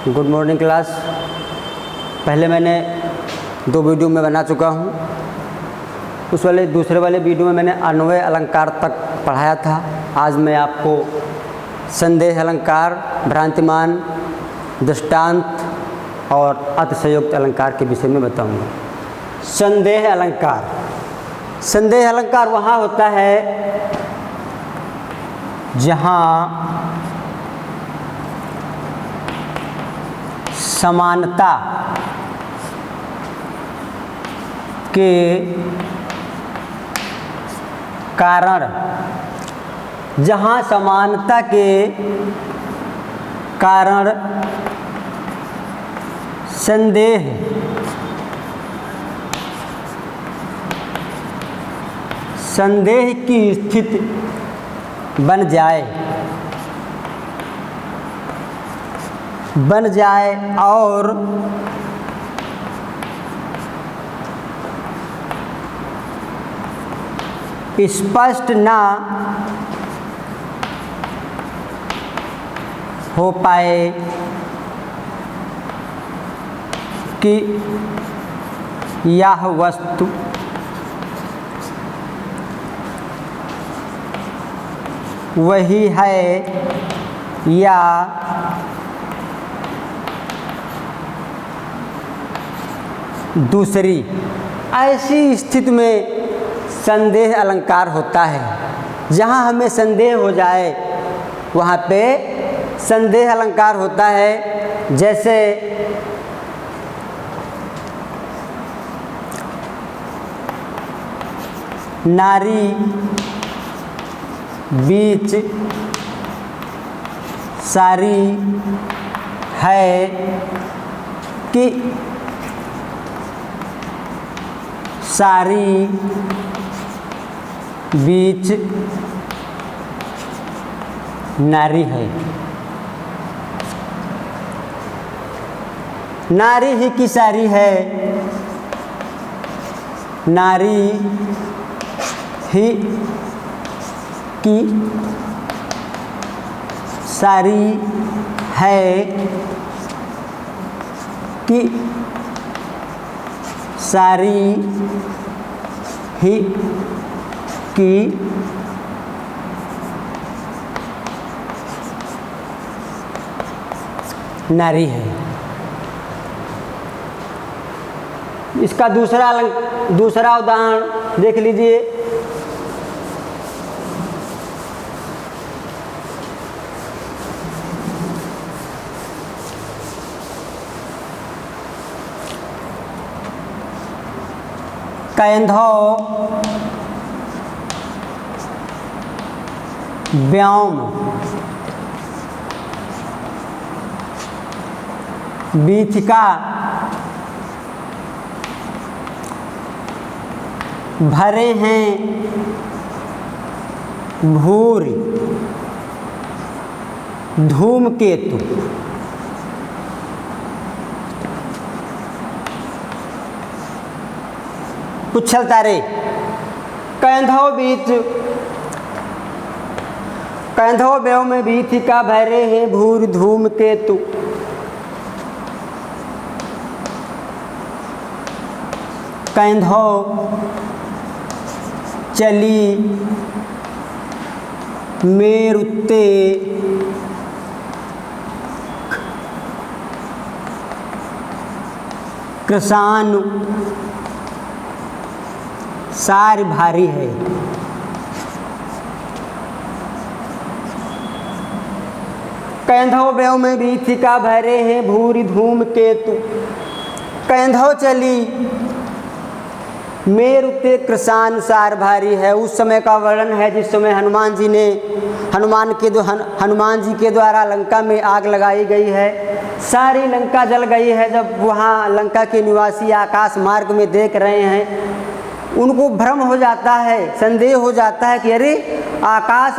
Good morning class. पहले मैंने 2 video में बना चुका हूँ। उस वाले दूसरे वाले वीडियो में मैंने अन्वय अलंकार तक पढ़ाया था। आज मैं आपको संदेह अलंकार, भ्रांतिमान, दृष्टांत और अतिशयोक्त अलंकार के विषय में बताऊंगा। संदेह अलंकार। संदेह अलंकार वहाँ होता है जहाँ समानता के कारण, जहाँ समानता के कारण संदेह की स्थिति बन जाए और स्पष्ट ना हो पाए कि यह वस्तु वही है या दूसरी। ऐसी स्थिति में संदेह अलंकार होता है। जहाँ हमें संदेह हो जाए वहाँ पे संदेह अलंकार होता है। जैसे नारी बीच सारी है कि सारी बीच नारी है। नारी ही की सारी है, नारी ही की सारी है कि सारी ही की नारी है। इसका दूसरा उदाहरण देख लीजिए। कैंधव व्योम बीच का भरे हैं भूरि धूमकेतु। पुच्छल तारे। कैंधव व्योम में बीथिका भरे हैं भूरि धूमकेतु। कैंधव चली मेरुते कृषानु सार भारी है। कैंधव व्योम में बीथिका भरे हैं भूरि धूमकेतु। कैंधव चली मेरुते कृषान सार भारी है। उस समय का वर्णन है जिस समय हनुमान जी के द्वारा लंका में आग लगाई गई है। सारी लंका जल गई है। जब वहाँ लंका के निवासी आकाश मार्ग में देख रहे हैं, उनको भ्रम हो जाता है, संदेह हो जाता है कि अरे आकाश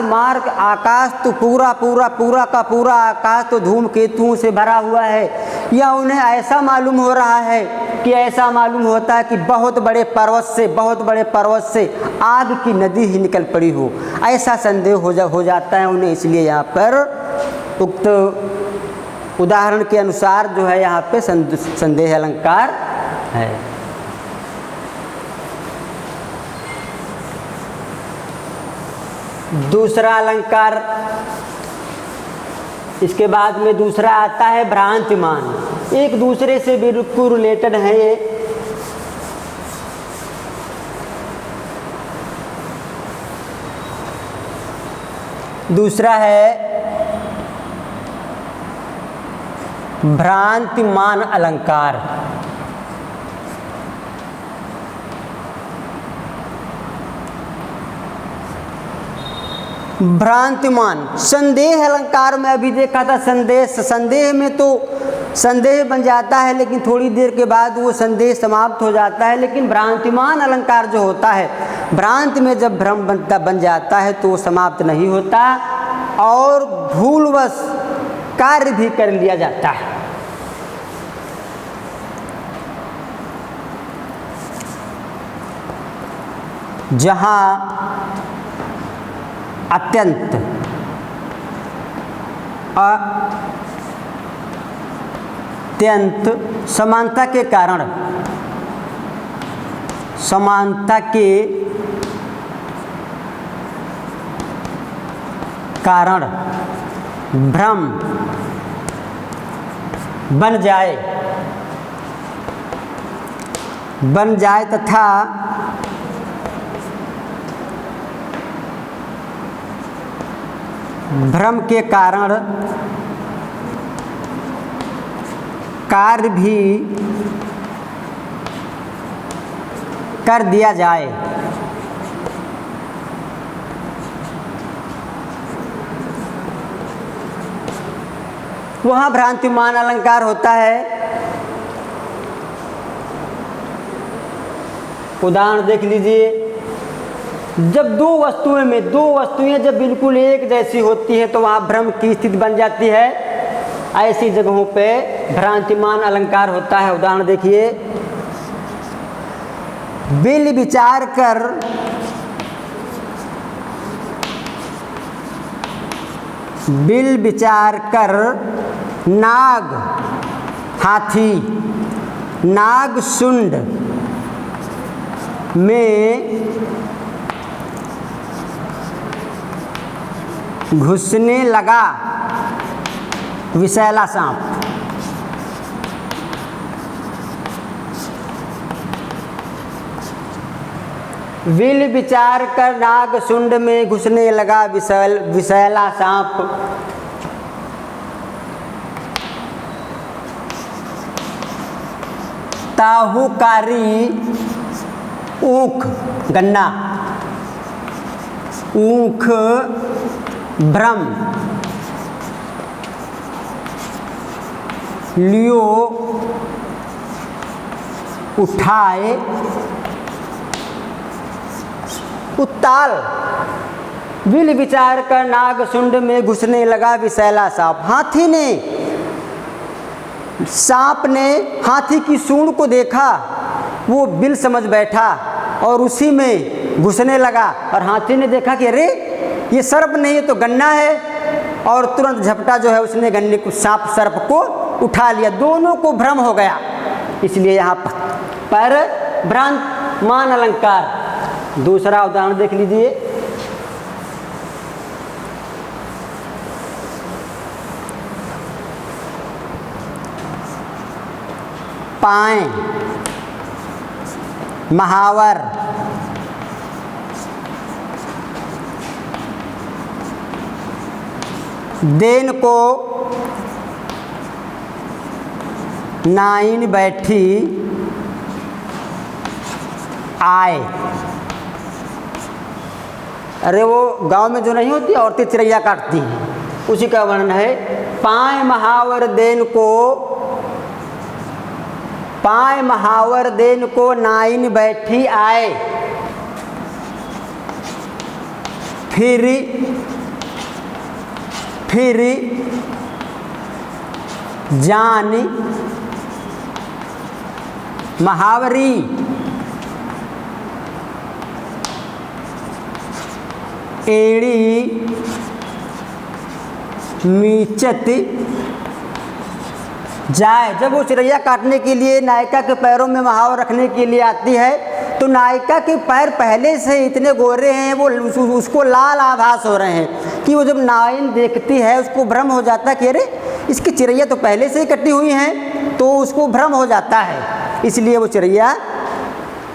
तो पूरा का पूरा आकाश तो धूमकेतुओं से भरा हुआ है। या उन्हें ऐसा मालूम हो रहा है कि ऐसा मालूम होता है कि बहुत बड़े पर्वत से आग की नदी ही निकल पड़ी हो। ऐसा संदेह हो जाता है उन्हें। इसलिए यहाँ पर उक्त उदाहरण के अनुसार जो है यहाँ पे संदेह अलंकार है। दूसरा अलंकार, इसके बाद में दूसरा आता है भ्रांतिमान। एक दूसरे से बिल्कुल रिलेटेड है ये। दूसरा है भ्रांतिमान अलंकार। भ्रांतिमान संदेह अलंकार में अभी देखा था, संदेह में तो संदेह बन जाता है लेकिन थोड़ी देर के बाद वो संदेह समाप्त हो जाता है। लेकिन भ्रांतिमान अलंकार जो होता है, भ्रांति में जब भ्रम बन जाता है तो वो समाप्त नहीं होता और भूलवश कार्य भी कर लिया जाता है। जहाँ अत्यंत समानता के कारण भ्रम बन जाए तथा भ्रम के कारण कार्य भी कर दिया जाए। वहाँ भ्रांतिमान अलंकार होता है। उदाहरण देख लीजिए, जब दो वस्तुएं जब बिल्कुल एक जैसी होती है तो वहाँ भ्रम की स्थिति बन जाती है। ऐसी जगहों पे भ्रांतिमान अलंकार होता है। उदाहरण देखिए, बिल विचार कर नाग हाथी नाग शुंड में घुसने लगा विषैला सांप। विल विचार कर नाग शुंड में घुसने लगा विषैला सांप। ताहुकारी ऊख गन्ना, ऊख भ्रम लियो उठाए उत्ताल। विल विचार कर नाग शुंड में घुसने लगा विषैला सांप। सांप ने हाथी की सूंड को देखा, वो बिल समझ बैठा और उसी में घुसने लगा। और हाथी ने देखा कि अरे ये सर्प नहीं, ये तो गन्ना है, और तुरंत झपटा जो है उसने गन्ने को सर्प को उठा लिया। दोनों को भ्रम हो गया। इसलिए यहाँ पर भ्रांतिमान अलंकार। दूसरा उदाहरण देख लीजिए, पाएं महावर देन को नाइन बैठी आए। अरे वो गांव में जो नहीं होती, औरतें चिड़ैया काटती हैं, उसी का वर्णन है। पाए महावर देन को नाइन बैठी आए। फिर जान महावरी एड़ी मीचत जाए। जब वो चिड़ैया काटने के लिए नायिका के पैरों में महावर रखने के लिए आती है तो नायिका के पैर पहले से इतने गोरे हैं, वो उसको लाल आभास हो रहे हैं कि वो जब नागिन देखती है उसको भ्रम हो जाता है कि अरे इसकी चिड़ैया तो पहले से ही कटी हुई हैं, तो उसको भ्रम हो जाता है। इसलिए वो चिड़ैया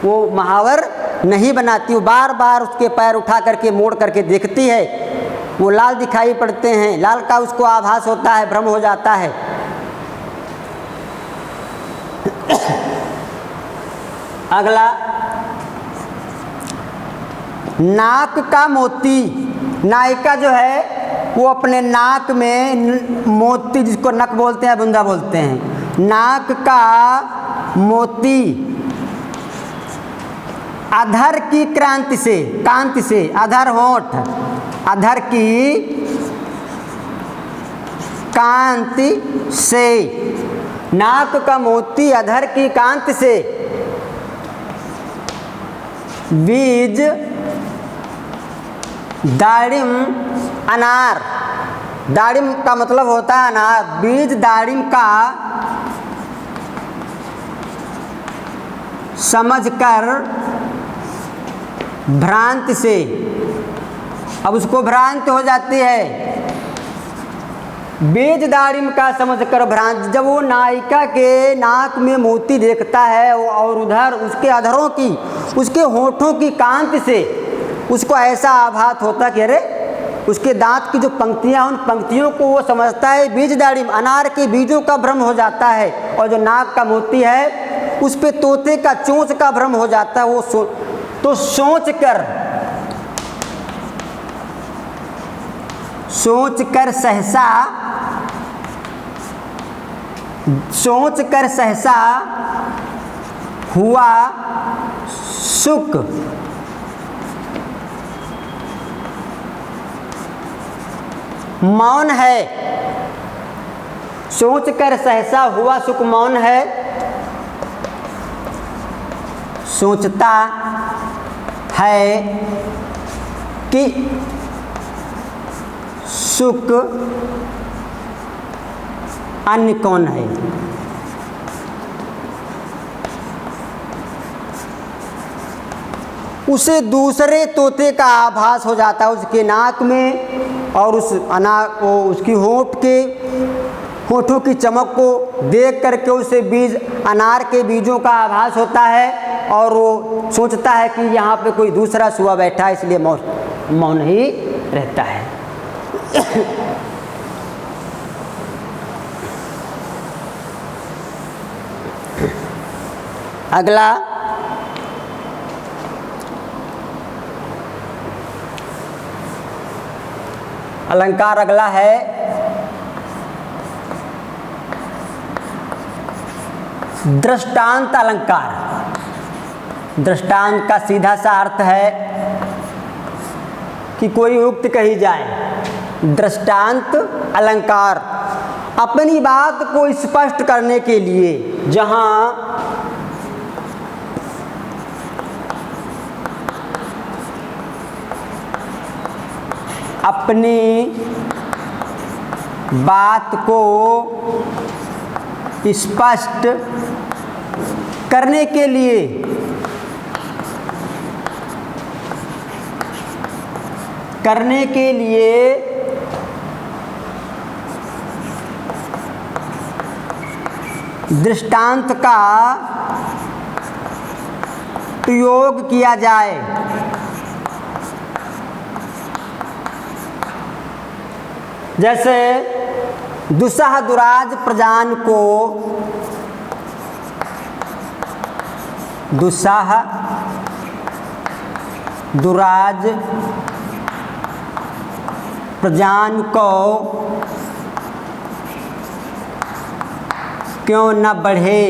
वो महावर नहीं बनाती, वो बार बार उसके पैर उठा करके मोड़ करके देखती है, वो लाल दिखाई पड़ते हैं, लाल का उसको आभास होता है, भ्रम हो जाता है। अगला, नाक का मोती। नायिका जो है वो अपने नाक में मोती, जिसको नक बोलते हैं, बुंदा बोलते हैं, नाक का मोती अधर की कांति से, अधर होंठ, अधर की कांति से, नाक का मोती अधर की कांति से बीज दाड़िम अनार, दाड़िम का मतलब होता है अनार, बीज दाड़िम का समझकर भ्रांति से, अब उसको भ्रांति हो जाती है, बीज दाड़िम का समझकर भ्रांति। जब वो नायिका के नाक में मोती देखता है और उधर उसके अधरों की, उसके होठों की कांति से उसको ऐसा आभास होता है कि अरे उसके दांत की जो पंक्तियां, उन पंक्तियों को वो समझता है बीज दाड़िम, अनार के बीजों का भ्रम हो जाता है। और जो नाक का मोती है उस पे तोते का चोंच का भ्रम हो जाता है। वो तो सोच कर सहसा हुआ सुख, मौन है, सोच कर सहसा हुआ सुख मौन है, सोचता है कि सुख अन्य कौन है। उसे दूसरे तोते का आभास हो जाता है उसके नाक में, और उस उसकी होठों की चमक को देख करके उसे बीज, अनार के बीजों का आभास होता है, और वो सोचता है कि यहाँ पे कोई दूसरा सुआ बैठा है, इसलिए मौन ही रहता है। अगला, अलंकार अगला है दृष्टांत अलंकार। दृष्टांत का सीधा सा अर्थ है कि कोई उक्ति कही जाए। दृष्टांत अलंकार अपनी बात को स्पष्ट करने के लिए, जहां अपनी बात को स्पष्ट करने के लिए दृष्टांत का प्रयोग किया जाए। जैसे दुस्साह दुराज प्रजान को, दुस्साह दुराज प्रजान को क्यों न बढ़े,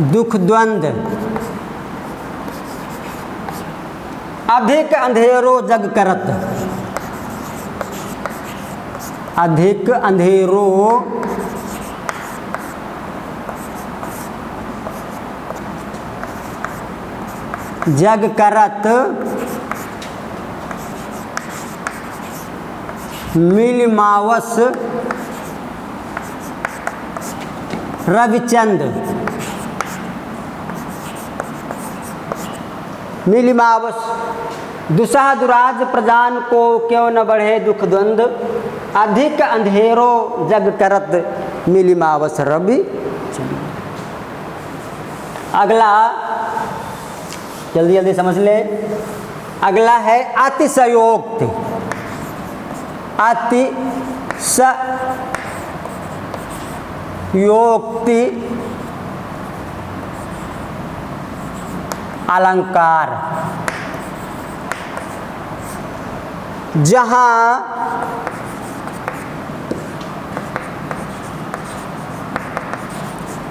दुख द्वंद्व अधिक अंधेरो जग करत, अधिक अंधेरो जग करत मिलिमावस रविचंद। मिलिमावस दुसह दुराज प्रजान को क्यों न बढ़े दुख द्वंद, अधिक अंधेरो जग करत मिलिमावस रवि चंद। अगला जल्दी जल्दी समझ ले। अगला है अतिशयोक्ति। अतिशयोक्ति अलंकार, जहां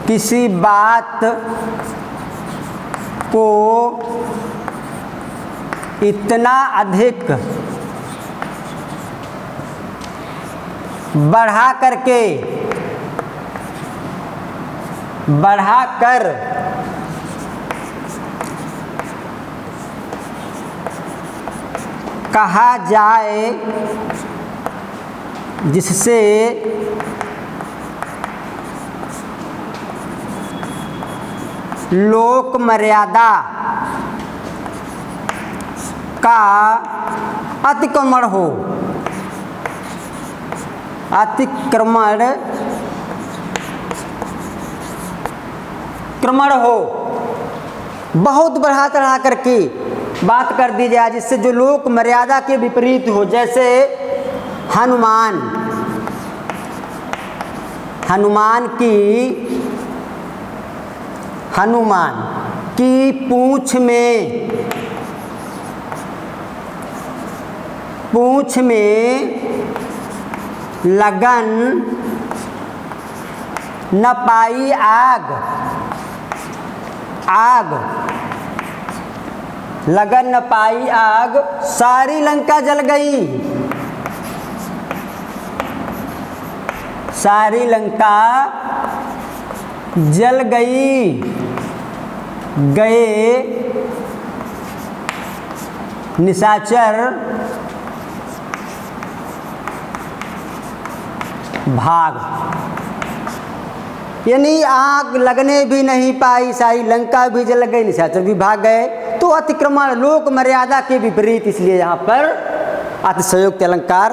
किसी बात को इतना अधिक बढ़ा कर कहा जाए, जिससे लोक मर्यादा का अतिक्रमण हो। क्रमण हो, बहुत बढ़ा चढ़ा करके बात कर दी जाए, जिससे जो लोक मर्यादा के विपरीत हो। जैसे हनुमान की पूंछ में लगन न पाई लगन न पाई आग, सारी लंका जल गई। सारी लंका जल गई। गए निशाचर भाग, यानी आग लगने भी नहीं पाई, सारी लंका भी जल गई, निशाचर भी भाग गए। तो अतिक्रमण लोक मर्यादा के विपरीत, इसलिए यहाँ पर अतिशयोक्ति अलंकार